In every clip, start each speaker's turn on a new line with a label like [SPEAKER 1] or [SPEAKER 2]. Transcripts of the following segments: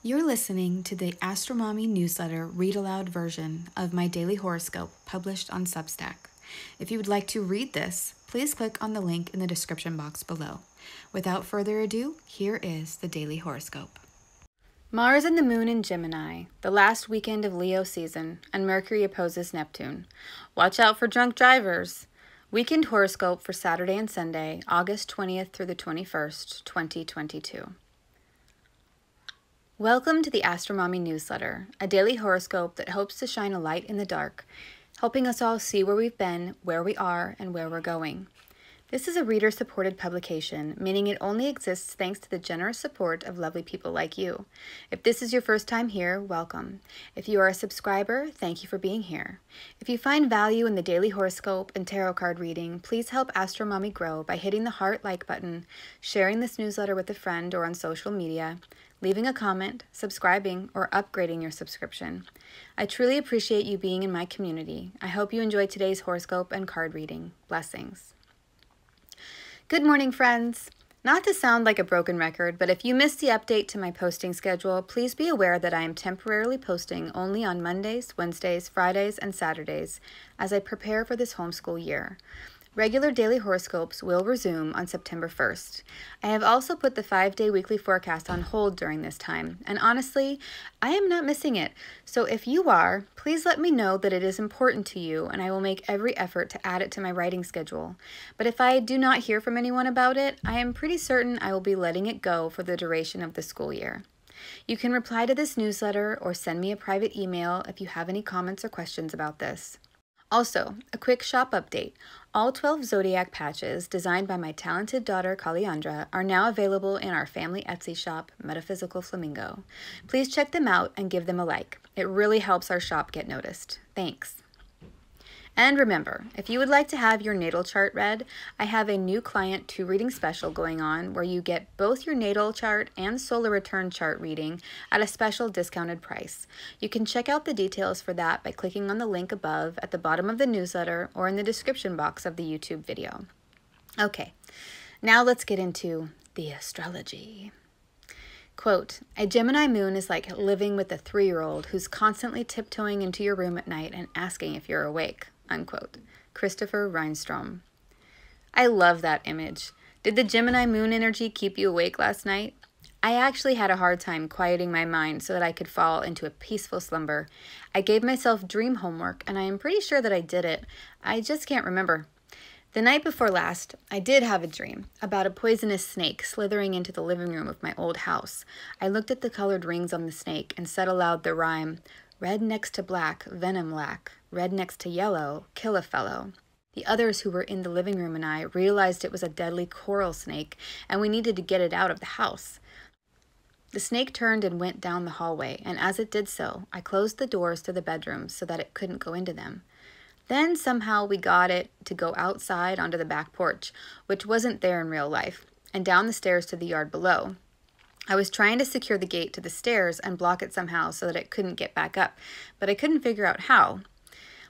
[SPEAKER 1] You're listening to the AstroMommy Newsletter read-aloud version of my daily horoscope published on Substack. If you would like to read this, please click on the link in the description box below. Without further ado, here is the daily horoscope. Mars and the Moon in Gemini, the last weekend of Leo season, and Mercury opposes Neptune. Watch out for drunk drivers. Weekend horoscope for Saturday and Sunday, August 20th through the 21st, 2022. Welcome to the AstroMommy Newsletter, a daily horoscope that hopes to shine a light in the dark, helping us all see where we've been, where we are, and where we're going. This is a reader-supported publication, meaning it only exists thanks to the generous support of lovely people like you. If this is your first time here, welcome. If you are a subscriber, thank you for being here. If you find value in the daily horoscope and tarot card reading, please help AstroMommy grow by hitting the heart like button, sharing this newsletter with a friend or on social media, leaving a comment, subscribing, or upgrading your subscription. I truly appreciate you being in my community. I hope you enjoyed today's horoscope and card reading. Blessings. Good morning, friends. Not to sound like a broken record, but if you missed the update to my posting schedule, please be aware that I am temporarily posting only on Mondays, Wednesdays, Fridays, and Saturdays as I prepare for this homeschool year. Regular daily horoscopes will resume on September 1st. I have also put the 5-day weekly forecast on hold during this time, and honestly, I am not missing it. So if you are, please let me know that it is important to you, and I will make every effort to add it to my writing schedule. But if I do not hear from anyone about it, I am pretty certain I will be letting it go for the duration of the school year. You can reply to this newsletter or send me a private email if you have any comments or questions about this. Also, a quick shop update. All 12 zodiac patches, designed by my talented daughter Kaliandra, are now available in our family Etsy shop, Metaphysical Flamingo. Please check them out and give them a like. It really helps our shop get noticed. Thanks. And remember, if you would like to have your natal chart read, I have a new client 2-reading special going on where you get both your natal chart and solar return chart reading at a special discounted price. You can check out the details for that by clicking on the link above at the bottom of the newsletter or in the description box of the YouTube video. Okay, now let's get into the astrology. Quote, a Gemini moon is like living with a 3-year-old who's constantly tiptoeing into your room at night and asking if you're awake. Unquote. Christopher Reinstrom. I love that image. Did the Gemini moon energy keep you awake last night? I actually had a hard time quieting my mind so that I could fall into a peaceful slumber. I gave myself dream homework, and I am pretty sure that I did it. I just can't remember. The night before last, I did have a dream about a poisonous snake slithering into the living room of my old house. I looked at the colored rings on the snake and said aloud the rhyme, red next to black, venom lack. Red next to yellow, kill a fellow. The others who were in the living room and I realized it was a deadly coral snake, and we needed to get it out of the house. The snake turned and went down the hallway, and as it did so, I closed the doors to the bedrooms so that it couldn't go into them. Then somehow we got it to go outside onto the back porch, which wasn't there in real life, and down the stairs to the yard below. I was trying to secure the gate to the stairs and block it somehow so that it couldn't get back up, but I couldn't figure out how.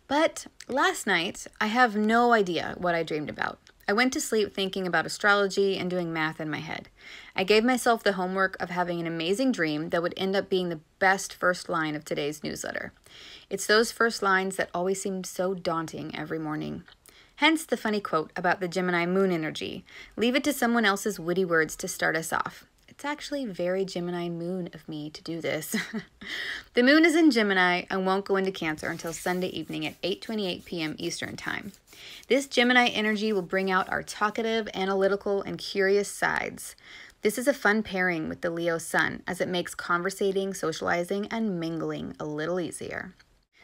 [SPEAKER 1] But last night, I have no idea what I dreamed about. I went to sleep thinking about astrology and doing math in my head. I gave myself the homework of having an amazing dream that would end up being the best first line of today's newsletter. It's those first lines that always seem so daunting every morning. Hence the funny quote about the Gemini moon energy. Leave it to someone else's witty words to start us off. It's actually very Gemini moon of me to do this. The moon is in Gemini and won't go into Cancer until Sunday evening at 8:28 p.m. Eastern Time. This Gemini energy will bring out our talkative, analytical, and curious sides. This is a fun pairing with the Leo sun as it makes conversating, socializing, and mingling a little easier.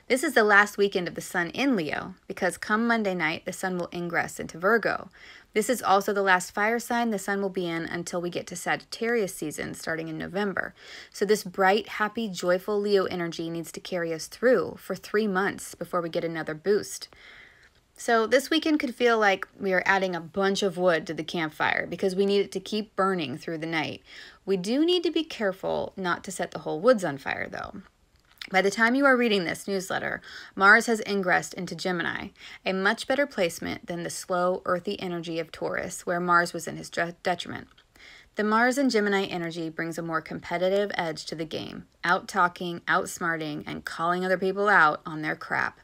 [SPEAKER 1] This is the last weekend of the sun in Leo because come Monday night, the sun will ingress into Virgo. This is also the last fire sign the sun will be in until we get to Sagittarius season starting in November. So this bright, happy, joyful Leo energy needs to carry us through for 3 months before we get another boost. So this weekend could feel like we are adding a bunch of wood to the campfire because we need it to keep burning through the night. We do need to be careful not to set the whole woods on fire though. By the time you are reading this newsletter, Mars has ingressed into Gemini, a much better placement than the slow, earthy energy of Taurus, where Mars was in his detriment. The Mars and Gemini energy brings a more competitive edge to the game, out-talking, outsmarting, and calling other people out on their crap.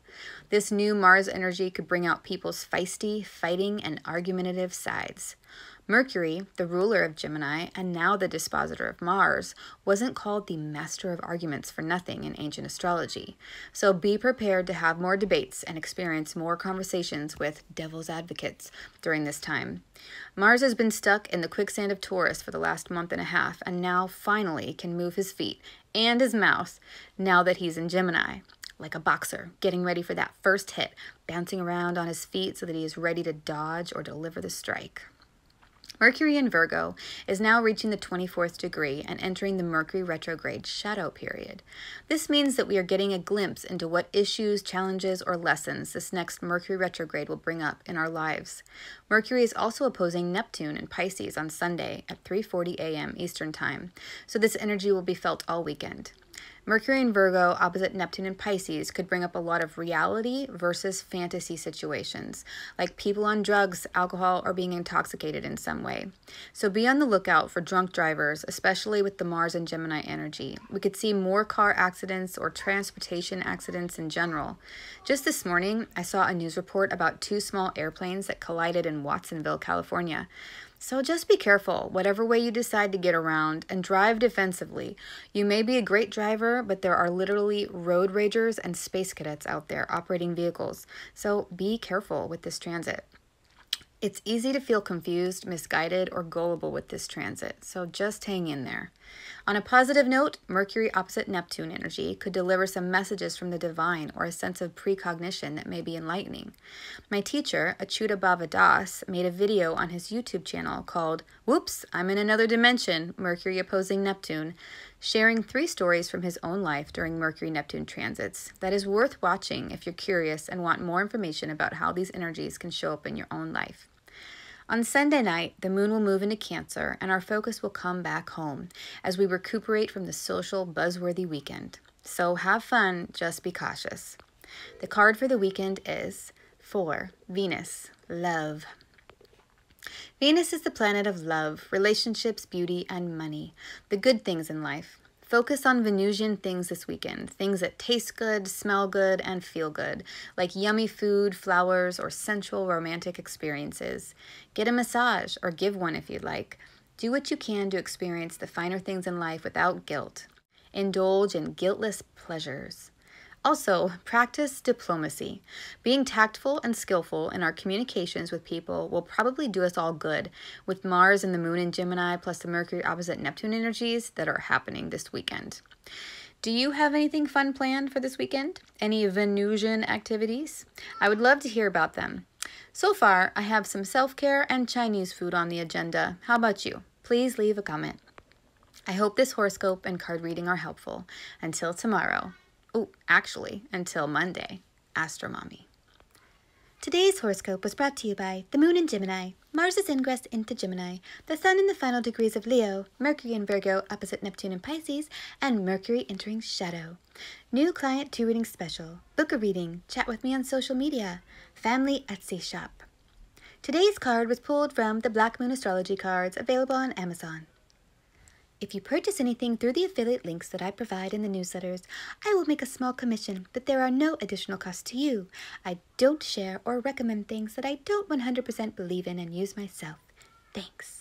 [SPEAKER 1] This new Mars energy could bring out people's feisty, fighting, and argumentative sides. Mercury, the ruler of Gemini and now the dispositor of Mars, wasn't called the master of arguments for nothing in ancient astrology. So be prepared to have more debates and experience more conversations with devil's advocates during this time. Mars has been stuck in the quicksand of Taurus for the last month and a half and now finally can move his feet and his mouth now that he's in Gemini. Like a boxer, getting ready for that first hit, bouncing around on his feet so that he is ready to dodge or deliver the strike. Mercury in Virgo is now reaching the 24th degree and entering the Mercury retrograde shadow period. This means that we are getting a glimpse into what issues, challenges, or lessons this next Mercury retrograde will bring up in our lives. Mercury is also opposing Neptune in Pisces on Sunday at 3:40 a.m. Eastern Time, so this energy will be felt all weekend. Mercury in Virgo opposite Neptune in Pisces could bring up a lot of reality versus fantasy situations, like people on drugs, alcohol, or being intoxicated in some way. So be on the lookout for drunk drivers, especially with the Mars and Gemini energy. We could see more car accidents or transportation accidents in general. Just this morning, I saw a news report about 2 small airplanes that collided in Watsonville, California. So just be careful, whatever way you decide to get around, and drive defensively. You may be a great driver, but there are literally road ragers and space cadets out there operating vehicles. So be careful with this transit. It's easy to feel confused, misguided, or gullible with this transit, so just hang in there. On a positive note, Mercury opposite Neptune energy could deliver some messages from the divine or a sense of precognition that may be enlightening. My teacher, Achyuta Bhavadas, made a video on his YouTube channel called "Whoops, I'm in Another Dimension, Mercury Opposing Neptune," sharing 3 stories from his own life during Mercury-Neptune transits. That is worth watching if you're curious and want more information about how these energies can show up in your own life. On Sunday night, the moon will move into Cancer and our focus will come back home as we recuperate from the social, buzzworthy weekend. So have fun, just be cautious. The card for the weekend is 4, Venus, love. Venus is the planet of love, relationships, beauty, and money, the good things in life. Focus on Venusian things this weekend, things that taste good, smell good, and feel good, like yummy food, flowers, or sensual romantic experiences. Get a massage, or give one if you'd like. Do what you can to experience the finer things in life without guilt. Indulge in guiltless pleasures. Also, practice diplomacy. Being tactful and skillful in our communications with people will probably do us all good, with Mars and the Moon in Gemini plus the Mercury opposite Neptune energies that are happening this weekend. Do you have anything fun planned for this weekend? Any Venusian activities? I would love to hear about them. So far, I have some self-care and Chinese food on the agenda. How about you? Please leave a comment. I hope this horoscope and card reading are helpful. Until tomorrow. Oh, actually, until Monday. AstroMommy.
[SPEAKER 2] Today's horoscope was brought to you by the Moon in Gemini, Mars' ingress into Gemini, the Sun in the final degrees of Leo, Mercury in Virgo opposite Neptune in Pisces, and Mercury entering Shadow. New client 2 reading special. Book a reading. Chat with me on social media. Family Etsy shop. Today's card was pulled from the Black Moon Astrology cards available on Amazon. If you purchase anything through the affiliate links that I provide in the newsletters, I will make a small commission, but there are no additional costs to you. I don't share or recommend things that I don't 100% believe in and use myself. Thanks.